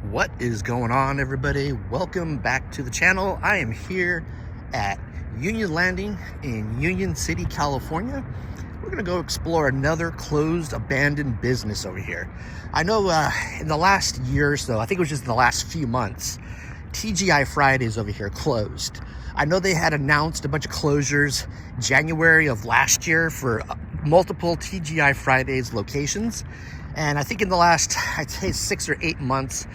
What is going on, everybody? Welcome back to the channel. I am here at Union Landing in Union City, California. We're gonna go explore another closed, abandoned business over here. I know in the last year or so, I think it was just in the last few months, TGI Fridays over here closed. I know they had announced a bunch of closures January of last year for multiple TGI Fridays locations. And I think in the last, I'd say 6 or 8 months,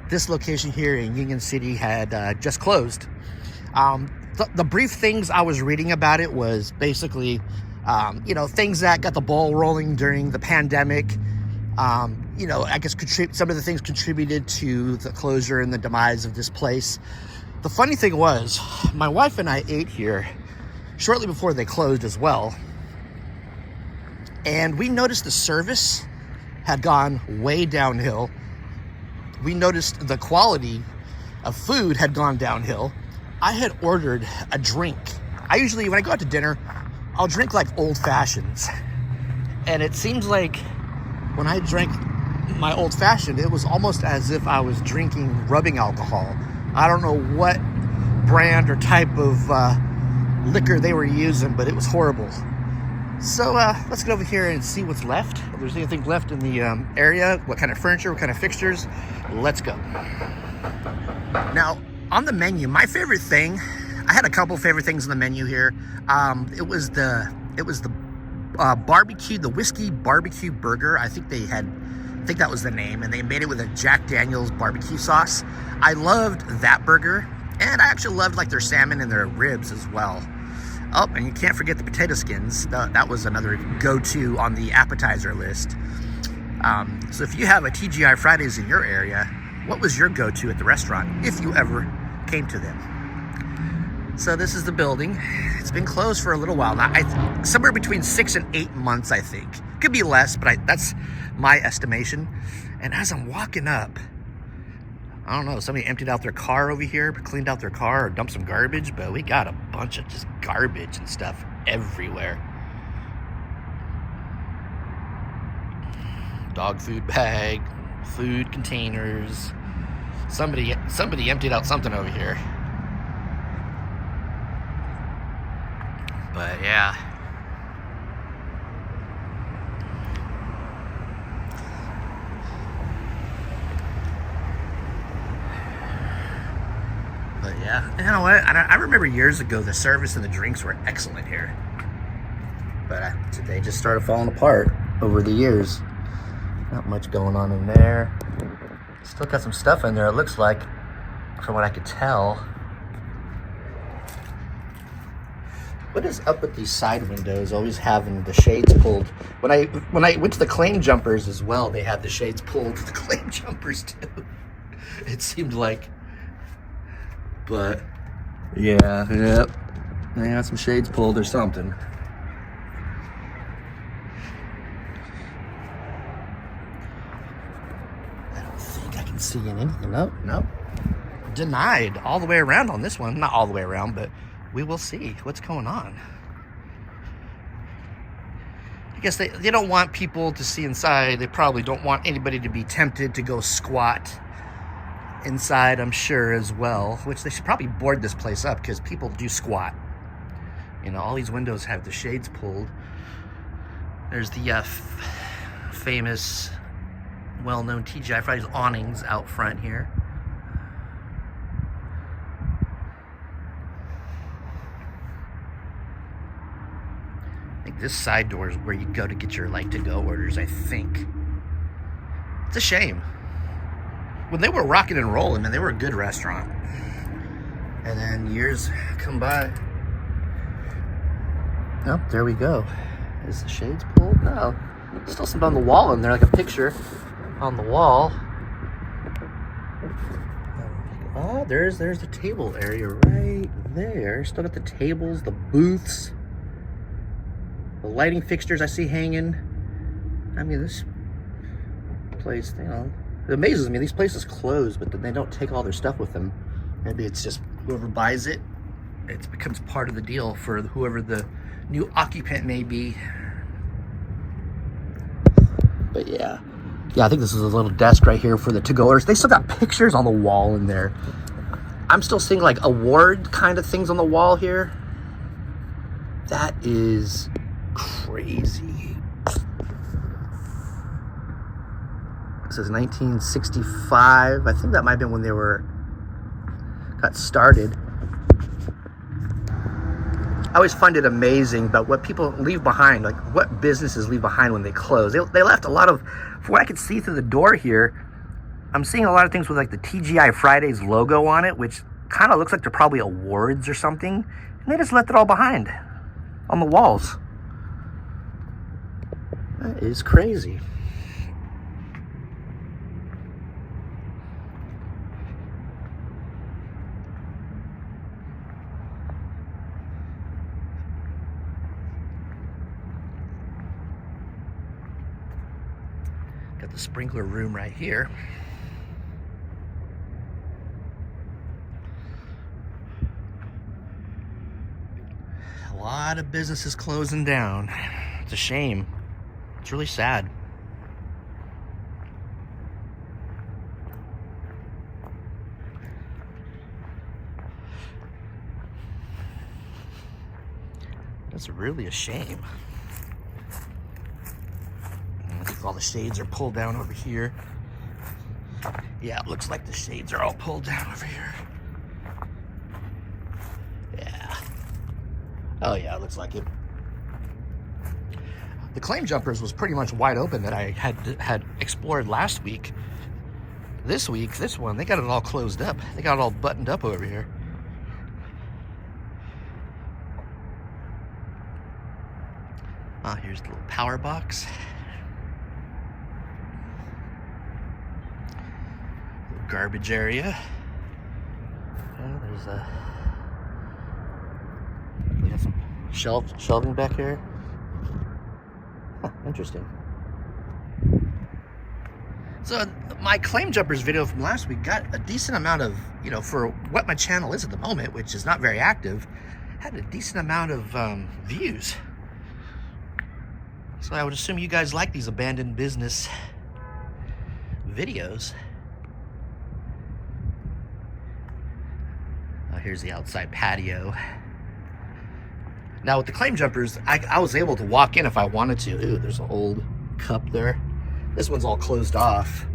this location here in Union City had just closed. The brief things I was reading about it was basically, things that got the ball rolling during the pandemic. I guess some of the things contributed to the closure and the demise of this place. The funny thing was, my wife and I ate here shortly before they closed as well. And we noticed the service had gone way downhill. We noticed the quality of food had gone downhill. I had ordered a drink. I usually, when I go out to dinner, I'll drink like old fashions. And it seems like when I drank my old fashioned, it was almost as if I was drinking rubbing alcohol. I don't know what brand or type of liquor they were using, but it was horrible. So let's get over here and see what's left. If there's anything left in the area, what kind of furniture, what kind of fixtures. Let's go. Now, on the menu, my favorite thing, I had a couple favorite things on the menu here. It was the barbecue, the whiskey barbecue burger. I think that was the name, and they made it with a Jack Daniel's barbecue sauce. I loved that burger, and I actually loved like their salmon and their ribs as well. Oh, and you can't forget the potato skins. That was another go-to on the appetizer list. So if you have a TGI Fridays in your area, what was your go-to at the restaurant, if you ever came to them? So this is the building. It's been closed for a little while now. Somewhere between 6 and 8 months, I think. Could be less, but that's my estimation. And as I'm walking up, I don't know, somebody emptied out their car over here, cleaned out their car, or dumped some garbage, but we got a bunch of just garbage and stuff everywhere. Dog food bag, food containers. Somebody emptied out something over here. But yeah. But yeah, you know what? I remember years ago the service and the drinks were excellent here. But they just started falling apart over the years. Not much going on in there. Still got some stuff in there, it looks like, from what I could tell. What is up with these side windows always having the shades pulled? When I went to the claim jumpers as well, they had the shades pulled to the claim jumpers too. It seemed like. But yeah, yep. They got some shades pulled or something. I don't think I can see anything. Nope. Denied all the way around on this one. Not all the way around, but we will see what's going on. I guess they don't want people to see inside. They probably don't want anybody to be tempted to go squat inside, I'm sure, as well, which they should probably board this place up because people do squat. All these windows have the shades pulled. There's the famous, well-known TGI Fridays awnings out front here. I think this side door is where you go to get your to-go orders, I think. It's a shame. When they were rocking and rolling, man, they were a good restaurant. And then years come by. Oh, there we go. Is the shades pulled? No. Still something on the wall in there, like a picture on the wall. Oh, there's the table area right there. Still got the tables, the booths, the lighting fixtures I see hanging. I mean, this place, it amazes me. These places close, but then they don't take all their stuff with them. Maybe it's just whoever buys it, it becomes part of the deal for whoever the new occupant may be. But yeah, Yeah, I think this is a little desk right here for the to-goers. They still got pictures on the wall in there. I'm still seeing like award kind of things on the wall here. That is crazy. This is 1965. I think that might have been when they got started. I always find it amazing about what people leave behind, like what businesses leave behind when they close. They left a lot of, from what I can see through the door here, I'm seeing a lot of things with like the TGI Fridays logo on it, which kind of looks like they're probably awards or something. And they just left it all behind on the walls. That is crazy. Got the sprinkler room right here. A lot of businesses closing down. It's a shame. It's really sad. That's really a shame. I think all the shades are pulled down over here. Yeah, it looks like the shades are all pulled down over here. Yeah. Oh yeah, it looks like it. The Claim Jumpers was pretty much wide open that I had explored last week. This week, this one, they got it all closed up. They got it all buttoned up over here. Ah, here's the little power box. Little garbage area. There's a... We got some shelving back here. Huh, interesting. So my Claim Jumpers video from last week got a decent amount of, you know, for what my channel is at the moment, which is not very active, had a decent amount of views. So I would assume you guys like these abandoned business videos. Oh, here's the outside patio. Now with the Claim Jumpers, I was able to walk in if I wanted to. Ooh, there's an old cup there. This one's all closed off,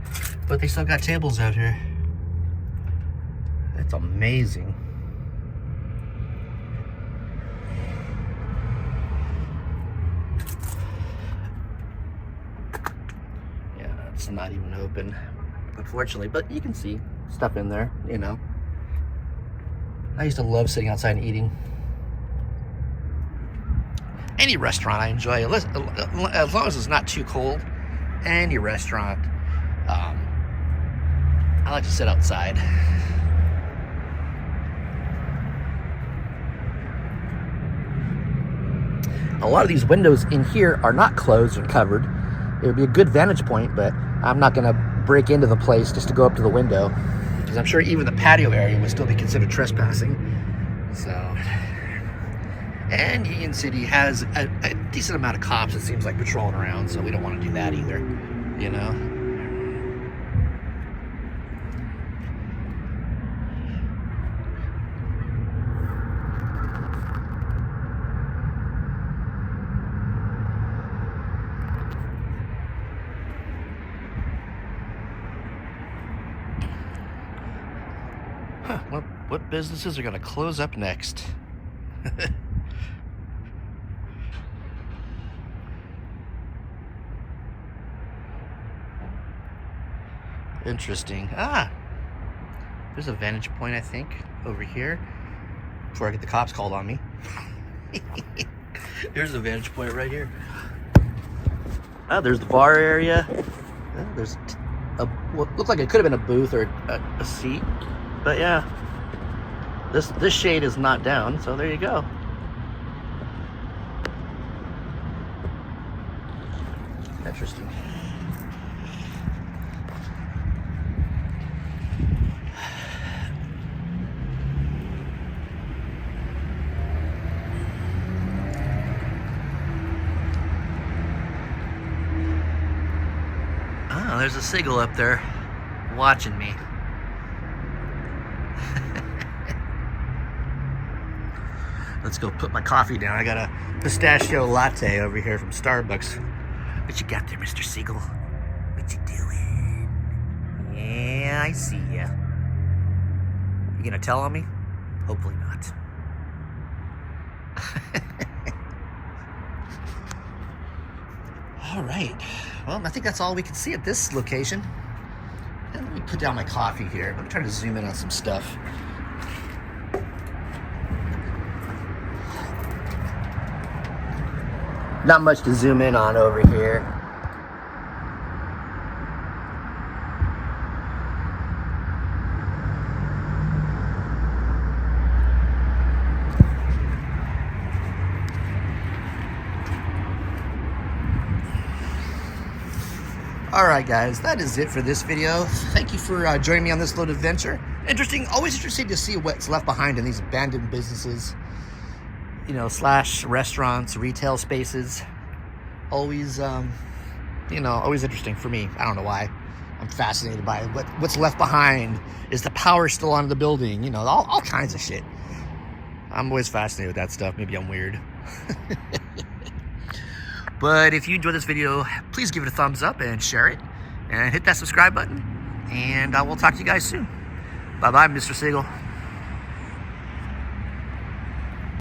but they still got tables out here. That's amazing. Yeah, it's not even open, unfortunately, but you can see stuff in there, you know. I used to love sitting outside and eating. Any restaurant I enjoy, as long as it's not too cold. Any restaurant, I like to sit outside. A lot of these windows in here are not closed or covered. It would be a good vantage point, but I'm not gonna break into the place just to go up to the window, because I'm sure even the patio area would still be considered trespassing. So, and Union City has a decent amount of cops, it seems like, patrolling around, so we don't want to do that either, you know? Huh, what businesses are going to close up next? Interesting. Ah, there's a vantage point, I think, over here before I get the cops called on me. Here's the vantage point right here. Ah, there's the bar area. There's what looked like it could have been a booth or a seat, but yeah, this shade is not down, so there you go. Interesting. there's a seagull up there watching me. Let's go put my coffee down. I got a pistachio latte over here from Starbucks. What you got there, Mr. Seagull? What you doing? Yeah, I see ya. You gonna tell on me? Hopefully not. All right. Well, I think that's all we can see at this location. And let me put down my coffee here. Let me try to zoom in on some stuff. Not much to zoom in on over here. Alright guys, that is it for this video. Thank you for joining me on this little adventure. Always interesting to see what's left behind in these abandoned businesses, you know, slash restaurants, retail spaces. Always, always interesting for me. I don't know why. I'm fascinated by it. What's left behind. Is the power still on the building? You know, all kinds of shit. I'm always fascinated with that stuff. Maybe I'm weird. But if you enjoyed this video, please give it a thumbs up and share it. And hit that subscribe button. And I will talk to you guys soon. Bye-bye, Mr. Seagull.